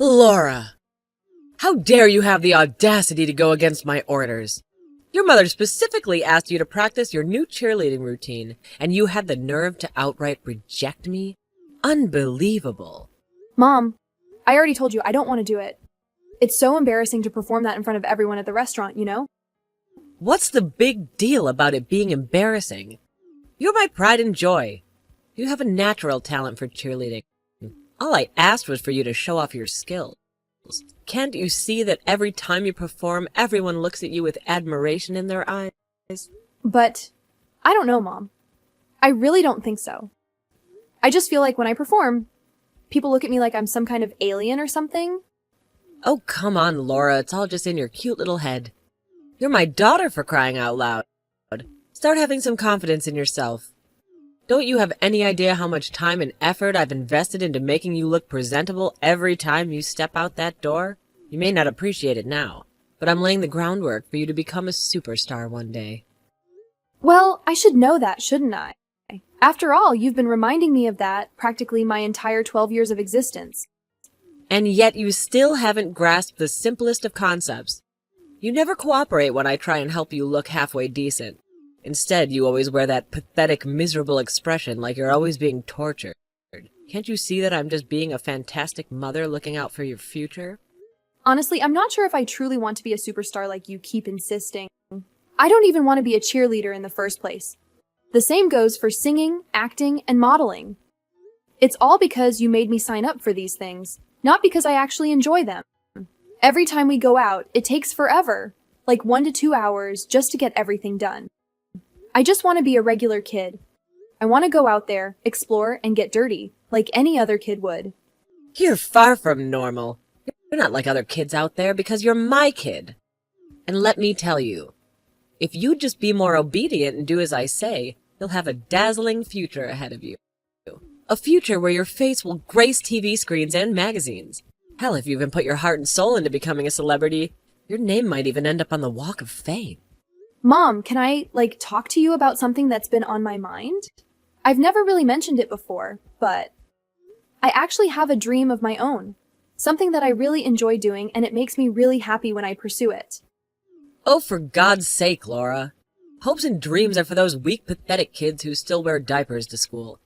Laura, how dare you have the audacity to go against my orders? Your mother specifically asked you to practice your new cheerleading routine, and you had the nerve to outright reject me? Unbelievable. Mom, I already told you I don't want to do it. It's so embarrassing to perform that in front of everyone at the restaurant, you know? What's the big deal about it being embarrassing? You're my pride and joy. You have a natural talent for cheerleading. All I asked was for you to show off your skills. Can't you see that every time you perform, everyone looks at you with admiration in their eyes? But I don't know, Mom. I really don't think so. I just feel like when I perform, people look at me like I'm some kind of alien or something. Oh, come on, Laura. It's all just in your cute little head. You're my daughter, for crying out loud. Start having some confidence in yourself. Don't you have any idea how much time and effort I've invested into making you look presentable every time you step out that door? You may not appreciate it now, but I'm laying the groundwork for you to become a superstar one day. Well, I should know that, shouldn't I? After all, you've been reminding me of that practically my entire 12 years of existence. And yet you still haven't grasped the simplest of concepts. You never cooperate when I try and help you look halfway decent. Instead, you always wear that pathetic, miserable expression like you're always being tortured. Can't you see that I'm just being a fantastic mother looking out for your future? Honestly, I'm not sure if I truly want to be a superstar like you keep insisting. I don't even want to be a cheerleader in the first place. The same goes for singing, acting, and modeling. It's all because you made me sign up for these things, not because I actually enjoy them. Every time we go out, it takes forever, like 1 to 2 hours just to get everything done. I just want to be a regular kid. I want to go out there, explore, and get dirty, like any other kid would. You're far from normal. You're not like other kids out there because you're my kid. And let me tell you, if you'd just be more obedient and do as I say, you'll have a dazzling future ahead of you. A future where your face will grace TV screens and magazines. Hell, if you even put your heart and soul into becoming a celebrity, your name might even end up on the Walk of Fame. Mom, can I, talk to you about something that's been on my mind? I've never really mentioned it before, but I actually have a dream of my own. Something that I really enjoy doing, and it makes me really happy when I pursue it. Oh, for God's sake, Laura. Hopes and dreams are for those weak, pathetic kids who still wear diapers to school.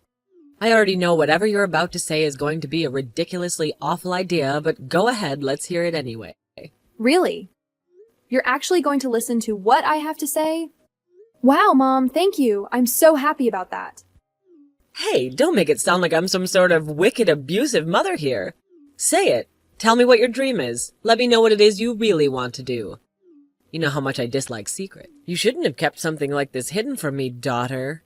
I already know whatever you're about to say is going to be a ridiculously awful idea, but go ahead, let's hear it anyway. Really? You're actually going to listen to what I have to say? Wow, Mom, thank you. I'm so happy about that. Hey, don't make it sound like I'm some sort of wicked, abusive mother here. Say it. Tell me what your dream is. Let me know what it is you really want to do. You know how much I dislike secret. You shouldn't have kept something like this hidden from me, daughter.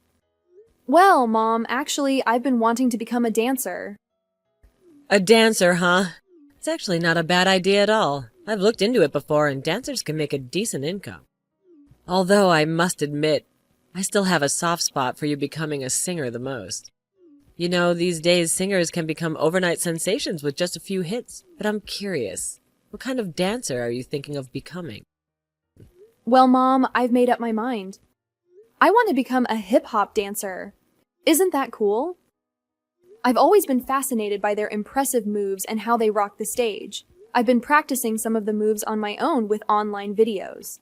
Well, Mom, actually, I've been wanting to become a dancer. A dancer, huh? It's actually not a bad idea at all. I've looked into it before, and dancers can make a decent income. Although I must admit, I still have a soft spot for you becoming a singer the most. You know, these days singers can become overnight sensations with just a few hits. But I'm curious, what kind of dancer are you thinking of becoming? Well, Mom, I've made up my mind. I want to become a hip-hop dancer. Isn't that cool? I've always been fascinated by their impressive moves and how they rock the stage. I've been practicing some of the moves on my own with online videos.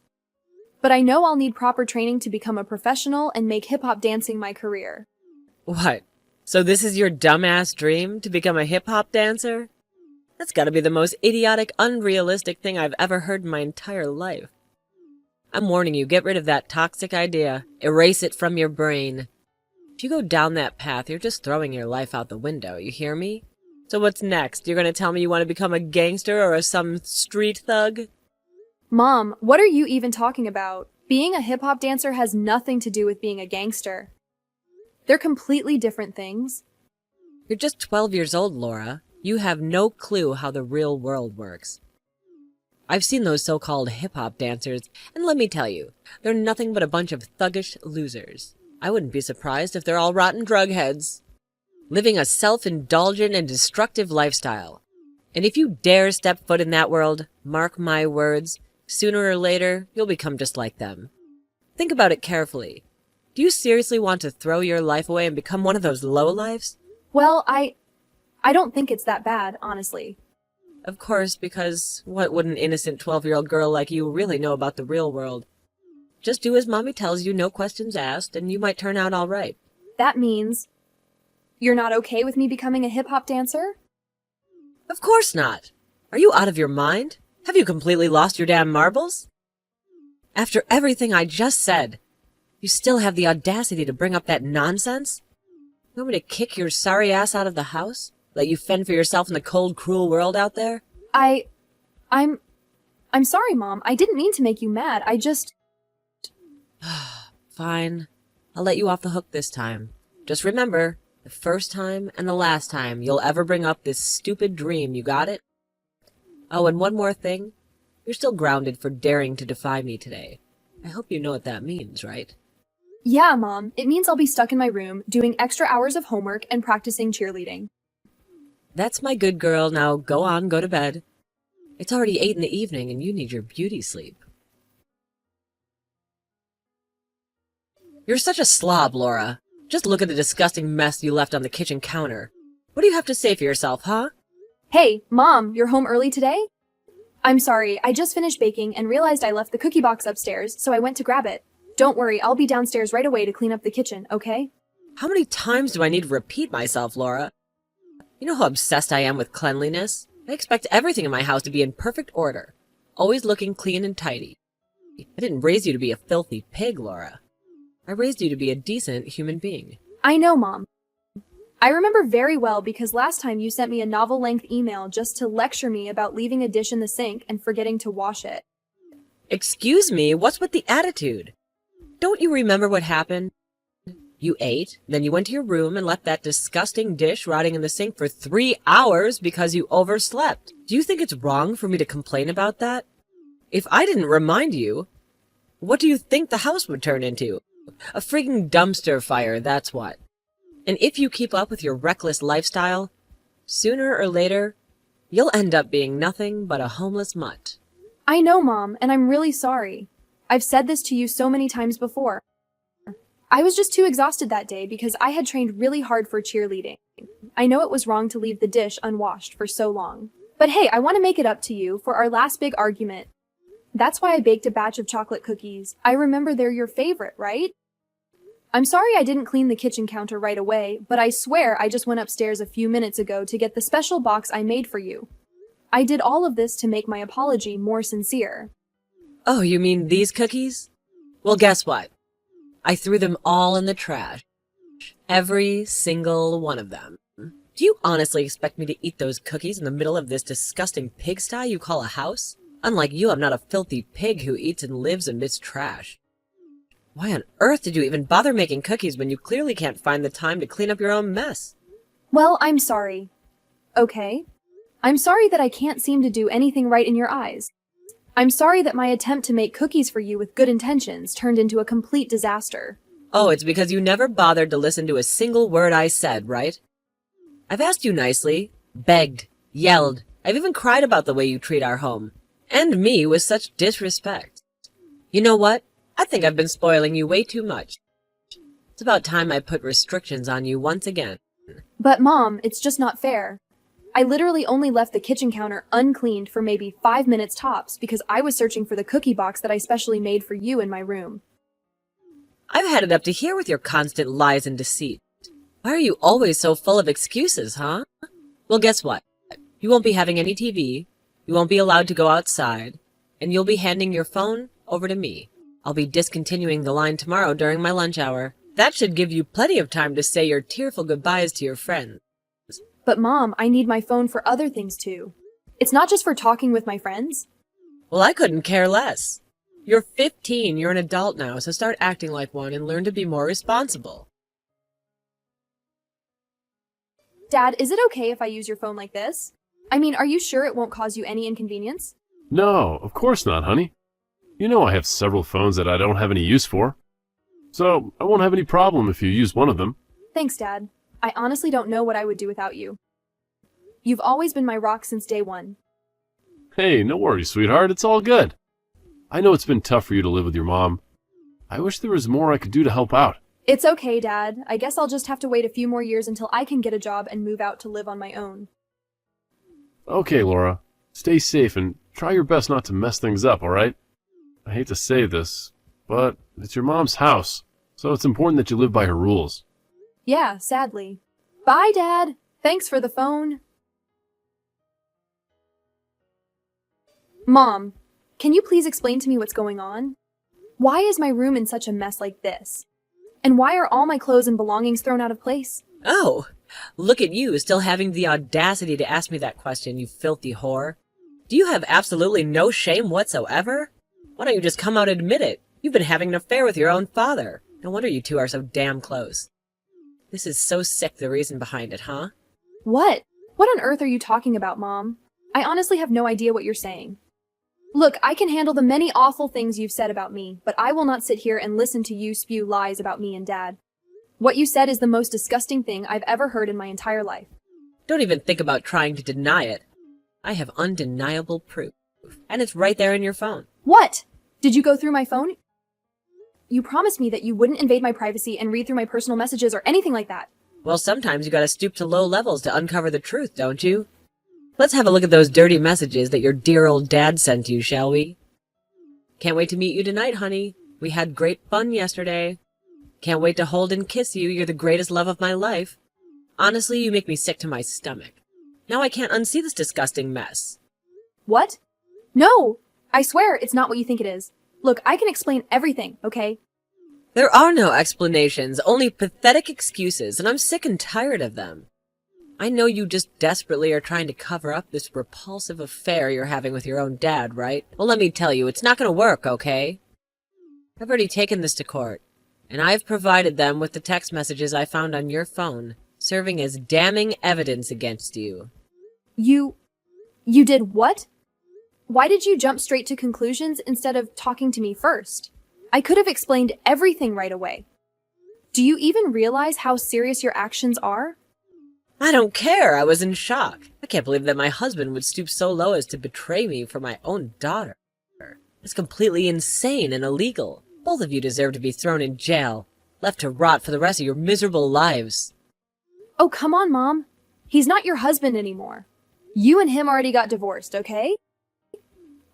But I know I'll need proper training to become a professional and make hip-hop dancing my career. What? So this is your dumbass dream, to become a hip-hop dancer? That's gotta be the most idiotic, unrealistic thing I've ever heard in my entire life. I'm warning you, get rid of that toxic idea. Erase it from your brain. If you go down that path, you're just throwing your life out the window, you hear me? So what's next? You're gonna tell me you want to become a gangster or some street thug? Mom, what are you even talking about? Being a hip-hop dancer has nothing to do with being a gangster. They're completely different things. You're just 12 years old, Laura. You have no clue how the real world works. I've seen those so-called hip-hop dancers, and let me tell you, they're nothing but a bunch of thuggish losers. I wouldn't be surprised if they're all rotten drug heads, living a self-indulgent and destructive lifestyle. And if you dare step foot in that world, mark my words, sooner or later, you'll become just like them. Think about it carefully. Do you seriously want to throw your life away and become one of those lowlifes? Well, I don't think it's that bad, honestly. Of course, because what would an innocent 12-year-old girl like you really know about the real world? Just do as Mommy tells you, no questions asked, and you might turn out all right. That means you're not okay with me becoming a hip-hop dancer? Of course not. Are you out of your mind? Have you completely lost your damn marbles? After everything I just said, you still have the audacity to bring up that nonsense? You want me to kick your sorry ass out of the house? Let you fend for yourself in the cold, cruel world out there? I'm sorry, Mom. I didn't mean to make you mad. I just... Fine. I'll let you off the hook this time. Just remember, the first time and the last time you'll ever bring up this stupid dream, you got it? Oh, and one more thing. You're still grounded for daring to defy me today. I hope you know what that means, right? Yeah, Mom. It means I'll be stuck in my room, doing extra hours of homework and practicing cheerleading. That's my good girl. Now go on, go to bed. It's already 8 in the evening and you need your beauty sleep. You're such a slob, Laura. Just look at the disgusting mess you left on the kitchen counter. What do you have to say for yourself, huh? Hey, Mom, you're home early today? I'm sorry, I just finished baking and realized I left the cookie box upstairs, so I went to grab it. Don't worry, I'll be downstairs right away to clean up the kitchen, okay? How many times do I need to repeat myself, Laura? You know how obsessed I am with cleanliness? I expect everything in my house to be in perfect order, always looking clean and tidy. I didn't raise you to be a filthy pig, Laura. I raised you to be a decent human being. I know, Mom. I remember very well because last time you sent me a novel-length email just to lecture me about leaving a dish in the sink and forgetting to wash it. Excuse me, what's with the attitude? Don't you remember what happened? You ate, then you went to your room and left that disgusting dish rotting in the sink for 3 hours because you overslept. Do you think it's wrong for me to complain about that? If I didn't remind you, what do you think the house would turn into? A frigging dumpster fire, that's what. And if you keep up with your reckless lifestyle, sooner or later, you'll end up being nothing but a homeless mutt. I know, Mom, and I'm really sorry. I've said this to you so many times before. I was just too exhausted that day because I had trained really hard for cheerleading. I know it was wrong to leave the dish unwashed for so long. But hey, I want to make it up to you for our last big argument. That's why I baked a batch of chocolate cookies. I remember they're your favorite, right? I'm sorry I didn't clean the kitchen counter right away, but I swear I just went upstairs a few minutes ago to get the special box I made for you. I did all of this to make my apology more sincere. Oh, you mean these cookies? Well, guess what? I threw them all in the trash. Every single one of them. Do you honestly expect me to eat those cookies in the middle of this disgusting pigsty you call a house? Unlike you, I'm not a filthy pig who eats and lives amidst trash. Why on earth did you even bother making cookies when you clearly can't find the time to clean up your own mess? Well, I'm sorry. Okay? I'm sorry that I can't seem to do anything right in your eyes. I'm sorry that my attempt to make cookies for you with good intentions turned into a complete disaster. Oh, it's because you never bothered to listen to a single word I said, right? I've asked you nicely, begged, yelled. I've even cried about the way you treat our home. And me with such disrespect. You know what? I think I've been spoiling you way too much. It's about time I put restrictions on you once again. But Mom, it's just not fair. I literally only left the kitchen counter uncleaned for maybe 5 minutes tops because I was searching for the cookie box that I specially made for you in my room. I've had it up to here with your constant lies and deceit. Why are you always so full of excuses, huh? Well, guess what? You won't be having any TV, you won't be allowed to go outside, and you'll be handing your phone over to me. I'll be discontinuing the line tomorrow during my lunch hour. That should give you plenty of time to say your tearful goodbyes to your friends. But Mom, I need my phone for other things too. It's not just for talking with my friends. Well, I couldn't care less. You're 15, you're an adult now, so start acting like one and learn to be more responsible. Dad, is it okay if I use your phone like this? I mean, are you sure it won't cause you any inconvenience? No, of course not, honey. You know I have several phones that I don't have any use for. So I won't have any problem if you use one of them. Thanks, Dad. I honestly don't know what I would do without you. You've always been my rock since day one. Hey, no worries, sweetheart. It's all good. I know it's been tough for you to live with your mom. I wish there was more I could do to help out. It's okay, Dad. I guess I'll just have to wait a few more years until I can get a job and move out to live on my own. Okay, Laura. Stay safe and try your best not to mess things up, alright? I hate to say this, but it's your mom's house, so it's important that you live by her rules. Yeah, sadly. Bye, Dad. Thanks for the phone. Mom, can you please explain to me what's going on? Why is my room in such a mess like this? And why are all my clothes and belongings thrown out of place? Oh, look at you, still having the audacity to ask me that question, you filthy whore. Do you have absolutely no shame whatsoever? Why don't you just come out and admit it? You've been having an affair with your own father. No wonder you two are so damn close. This is so sick, the reason behind it, huh? What? What on earth are you talking about, Mom? I honestly have no idea what you're saying. Look, I can handle the many awful things you've said about me, but I will not sit here and listen to you spew lies about me and Dad. What you said is the most disgusting thing I've ever heard in my entire life. Don't even think about trying to deny it. I have undeniable proof, and it's right there in your phone. What? Did you go through my phone? You promised me that you wouldn't invade my privacy and read through my personal messages or anything like that. Well, sometimes you gotta stoop to low levels to uncover the truth, don't you? Let's have a look at those dirty messages that your dear old dad sent you, shall we? Can't wait to meet you tonight, honey. We had great fun yesterday. Can't wait to hold and kiss you. You're the greatest love of my life. Honestly, you make me sick to my stomach. Now I can't unsee this disgusting mess. What? No! I swear it's not what you think it is. Look, I can explain everything, okay? There are no explanations, only pathetic excuses, and I'm sick and tired of them. I know you just desperately are trying to cover up this repulsive affair you're having with your own dad, right? Well, let me tell you, it's not gonna work, okay? I've already taken this to court, and I've provided them with the text messages I found on your phone, serving as damning evidence against you. You did what? Why did you jump straight to conclusions instead of talking to me first? I could have explained everything right away. Do you even realize how serious your actions are? I don't care. I was in shock. I can't believe that my husband would stoop so low as to betray me for my own daughter. It's completely insane and illegal. Both of you deserve to be thrown in jail, left to rot for the rest of your miserable lives. Oh, come on, Mom. He's not your husband anymore. You and him already got divorced, okay?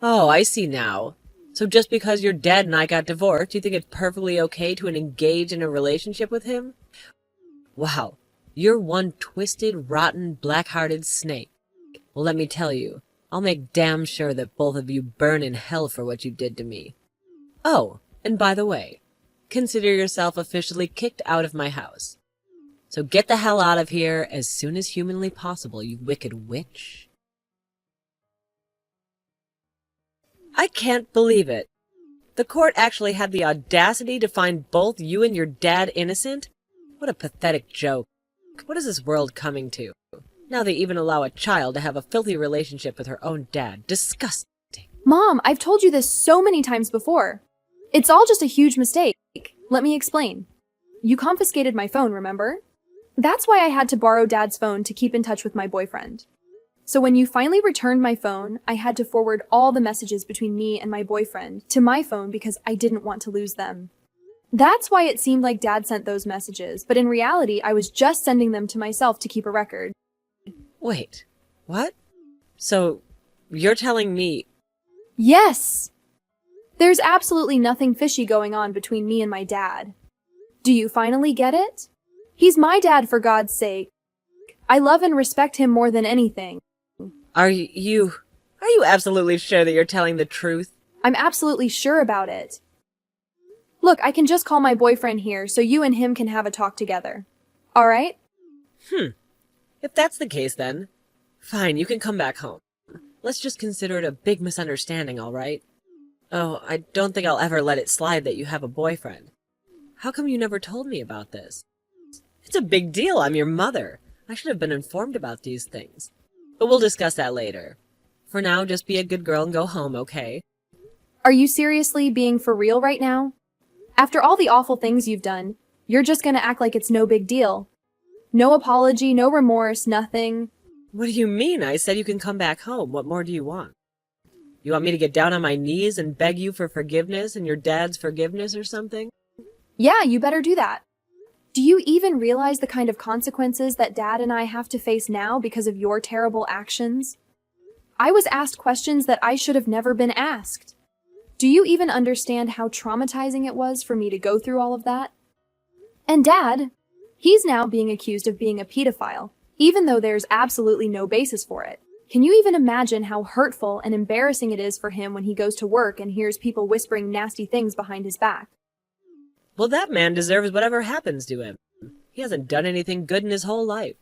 Oh, I see now. So just because your dad and I got divorced, you think it's perfectly okay to engage in a relationship with him? Wow. You're one twisted, rotten, black-hearted snake. Well, let me tell you, I'll make damn sure that both of you burn in hell for what you did to me. Oh, and by the way, consider yourself officially kicked out of my house. So get the hell out of here as soon as humanly possible, you wicked witch. I can't believe it. The court actually had the audacity to find both you and your dad innocent? What a pathetic joke. What is this world coming to? Now they even allow a child to have a filthy relationship with her own dad. Disgusting. Mom, I've told you this so many times before. It's all just a huge mistake. Let me explain. You confiscated my phone, remember? That's why I had to borrow Dad's phone to keep in touch with my boyfriend. So when you finally returned my phone, I had to forward all the messages between me and my boyfriend to my phone because I didn't want to lose them. That's why it seemed like Dad sent those messages, but in reality, I was just sending them to myself to keep a record. Wait, what? So, you're telling me... Yes! There's absolutely nothing fishy going on between me and my dad. Do you finally get it? He's my dad, for God's sake. I love and respect him more than anything. Are you absolutely sure that you're telling the truth? I'm absolutely sure about it. Look, I can just call my boyfriend here so you and him can have a talk together. All right? If that's the case then, fine, you can come back home. Let's just consider it a big misunderstanding, all right? Oh, I don't think I'll ever let it slide that you have a boyfriend. How come you never told me about this? It's a big deal. I'm your mother. I should have been informed about these things. But we'll discuss that later. For now, just be a good girl and go home, okay? Are you seriously being for real right now? After all the awful things you've done, you're just gonna act like it's no big deal. No apology, no remorse, nothing. What do you mean? I said you can come back home. What more do you want? You want me to get down on my knees and beg you for forgiveness and your dad's forgiveness or something? Yeah, you better do that. Do you even realize the kind of consequences that Dad and I have to face now because of your terrible actions? I was asked questions that I should have never been asked. Do you even understand how traumatizing it was for me to go through all of that? And Dad, he's now being accused of being a pedophile, even though there's absolutely no basis for it. Can you even imagine how hurtful and embarrassing it is for him when he goes to work and hears people whispering nasty things behind his back? Well, that man deserves whatever happens to him. He hasn't done anything good in his whole life.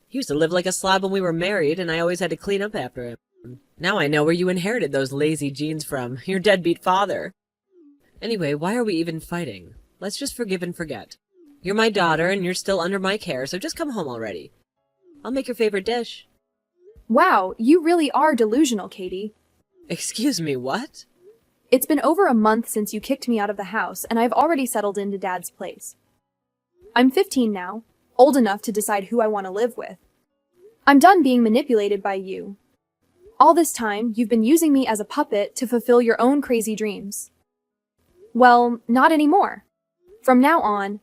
He used to live like a slob when we were married, and I always had to clean up after him. Now I know where you inherited those lazy genes from, your deadbeat father. Anyway, why are we even fighting? Let's just forgive and forget. You're my daughter, and you're still under my care, so just come home already. I'll make your favorite dish. Wow, you really are delusional, Katie. Excuse me, what? It's been over a month since you kicked me out of the house, and I've already settled into Dad's place. I'm 15 now, old enough to decide who I want to live with. I'm done being manipulated by you. All this time, you've been using me as a puppet to fulfill your own crazy dreams. Well, not anymore. From now on,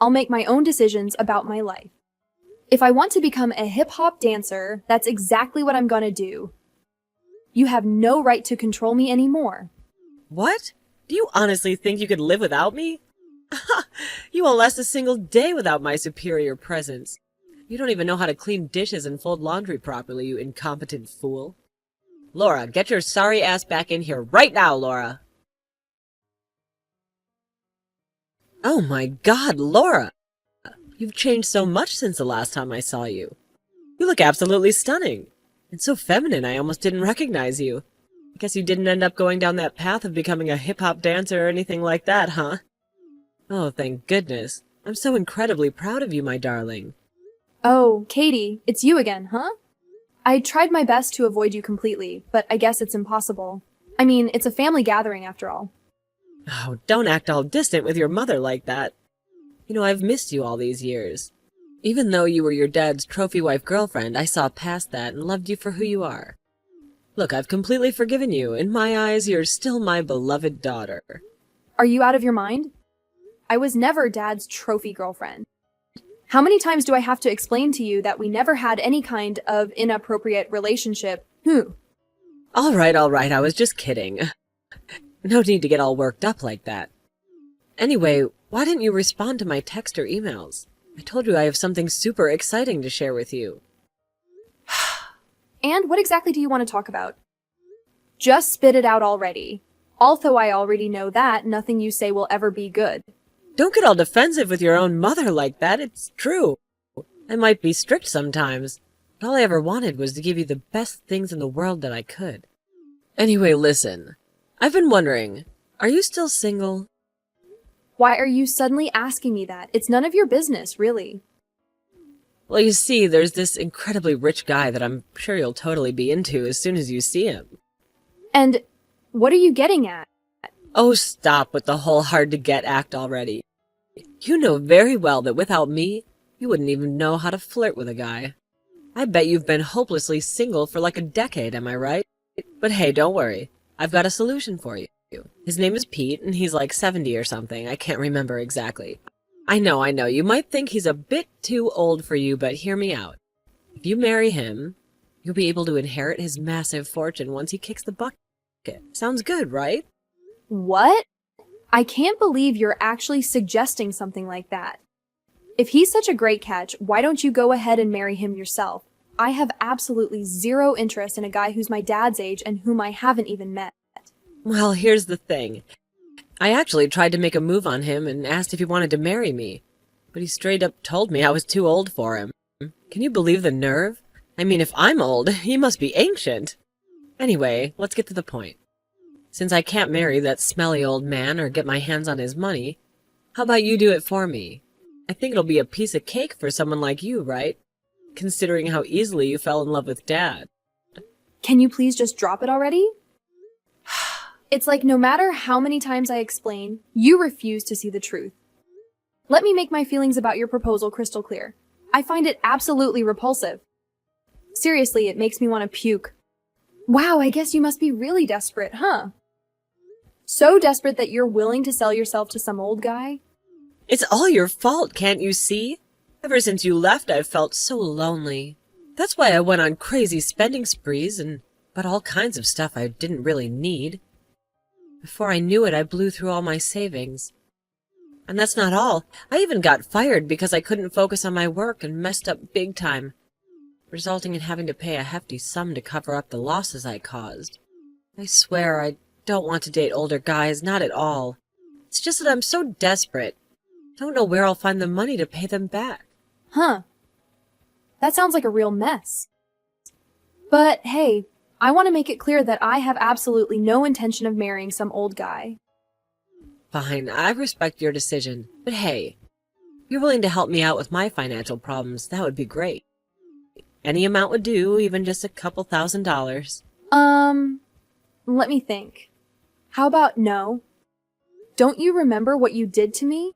I'll make my own decisions about my life. If I want to become a hip-hop dancer, that's exactly what I'm gonna do. You have no right to control me anymore. What? Do you honestly think you could live without me? You won't last a single day without my superior presence. You don't even know how to clean dishes and fold laundry properly, you incompetent fool. Laura, get your sorry ass back in here right now, Laura. Oh my God, Laura! You've changed so much since the last time I saw you. You look absolutely stunning. And so feminine I almost didn't recognize you. I guess you didn't end up going down that path of becoming a hip-hop dancer or anything like that, huh? Oh, thank goodness. I'm so incredibly proud of you, my darling. Oh, Katie, it's you again, huh? I tried my best to avoid you completely, but I guess it's impossible. I mean, it's a family gathering after all. Oh, don't act all distant with your mother like that. You know, I've missed you all these years. Even though you were your dad's trophy wife girlfriend, I saw past that and loved you for who you are. Look, I've completely forgiven you. In my eyes, you're still my beloved daughter. Are you out of your mind? I was never Dad's trophy girlfriend. How many times do I have to explain to you that we never had any kind of inappropriate relationship? All right, I was just kidding. No need to get all worked up like that. Anyway, why didn't you respond to my text or emails? I told you I have something super exciting to share with you. And what exactly do you want to talk about? Just spit it out already. Although I already know that nothing you say will ever be good. Don't get all defensive with your own mother like that. It's true. I might be strict sometimes, but all I ever wanted was to give you the best things in the world that I could. Anyway, listen. I've been wondering, are you still single? Why are you suddenly asking me that? It's none of your business, really. Well, you see, there's this incredibly rich guy that I'm sure you'll totally be into as soon as you see him. And what are you getting at? Oh, stop with the whole hard-to-get act already. You know very well that without me, you wouldn't even know how to flirt with a guy. I bet you've been hopelessly single for like a decade, am I right? But hey, don't worry. I've got a solution for you. His name is Pete, and he's like 70 or something. I can't remember exactly. I know. You might think he's a bit too old for you, but hear me out. If you marry him, you'll be able to inherit his massive fortune once he kicks the bucket. Sounds good, right? What? I can't believe you're actually suggesting something like that. If he's such a great catch, why don't you go ahead and marry him yourself? I have absolutely zero interest in a guy who's my dad's age and whom I haven't even met. Well, here's the thing. I actually tried to make a move on him and asked if he wanted to marry me, but he straight up told me I was too old for him. Can you believe the nerve? I mean, if I'm old, he must be ancient. Anyway, let's get to the point. Since I can't marry that smelly old man or get my hands on his money, how about you do it for me? I think it'll be a piece of cake for someone like you, right? Considering how easily you fell in love with Dad. Can you please just drop it already? It's like no matter how many times I explain, you refuse to see the truth. Let me make my feelings about your proposal crystal clear. I find it absolutely repulsive. Seriously, it makes me want to puke. Wow, I guess you must be really desperate, huh? So desperate that you're willing to sell yourself to some old guy? It's all your fault, can't you see? Ever since you left, I've felt so lonely. That's why I went on crazy spending sprees and but all kinds of stuff I didn't really need. Before I knew it, I blew through all my savings. And that's not all. I even got fired because I couldn't focus on my work and messed up big time, resulting in having to pay a hefty sum to cover up the losses I caused. I swear I don't want to date older guys, not at all. It's just that I'm so desperate. I don't know where I'll find the money to pay them back. Huh. That sounds like a real mess. But hey, I want to make it clear that I have absolutely no intention of marrying some old guy. Fine, I respect your decision, but hey, if you're willing to help me out with my financial problems, that would be great. Any amount would do, even just a couple $1,000s. Let me think. How about no? Don't you remember what you did to me?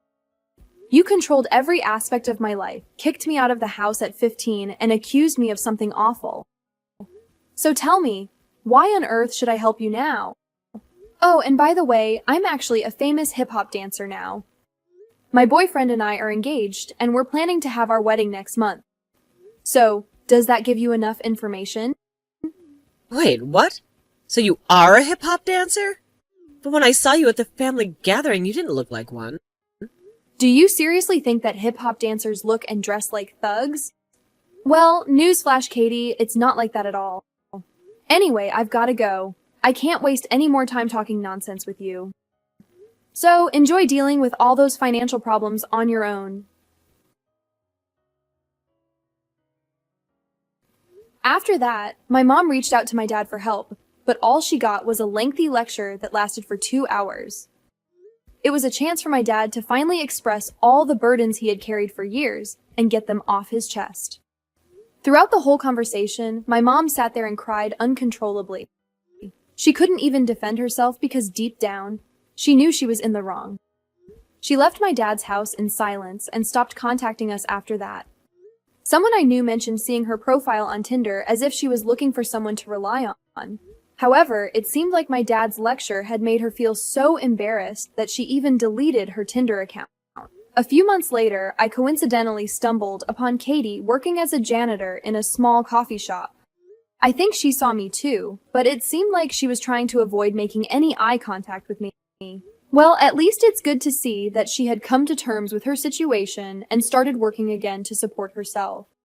You controlled every aspect of my life, kicked me out of the house at 15, and accused me of something awful. So tell me, why on earth should I help you now? Oh, and by the way, I'm actually a famous hip-hop dancer now. My boyfriend and I are engaged, and we're planning to have our wedding next month. So, does that give you enough information? Wait, what? So you are a hip-hop dancer? But when I saw you at the family gathering, you didn't look like one. Do you seriously think that hip-hop dancers look and dress like thugs? Well, newsflash, Katie, it's not like that at all. Anyway, I've gotta go. I can't waste any more time talking nonsense with you. So, enjoy dealing with all those financial problems on your own. After that, my mom reached out to my dad for help, but all she got was a lengthy lecture that lasted for 2 hours. It was a chance for my dad to finally express all the burdens he had carried for years and get them off his chest. Throughout the whole conversation, my mom sat there and cried uncontrollably. She couldn't even defend herself because deep down, she knew she was in the wrong. She left my dad's house in silence and stopped contacting us after that. Someone I knew mentioned seeing her profile on Tinder as if she was looking for someone to rely on. However, it seemed like my dad's lecture had made her feel so embarrassed that she even deleted her Tinder account. A few months later, I coincidentally stumbled upon Katie working as a janitor in a small coffee shop. I think she saw me too, but it seemed like she was trying to avoid making any eye contact with me. Well, at least it's good to see that she had come to terms with her situation and started working again to support herself.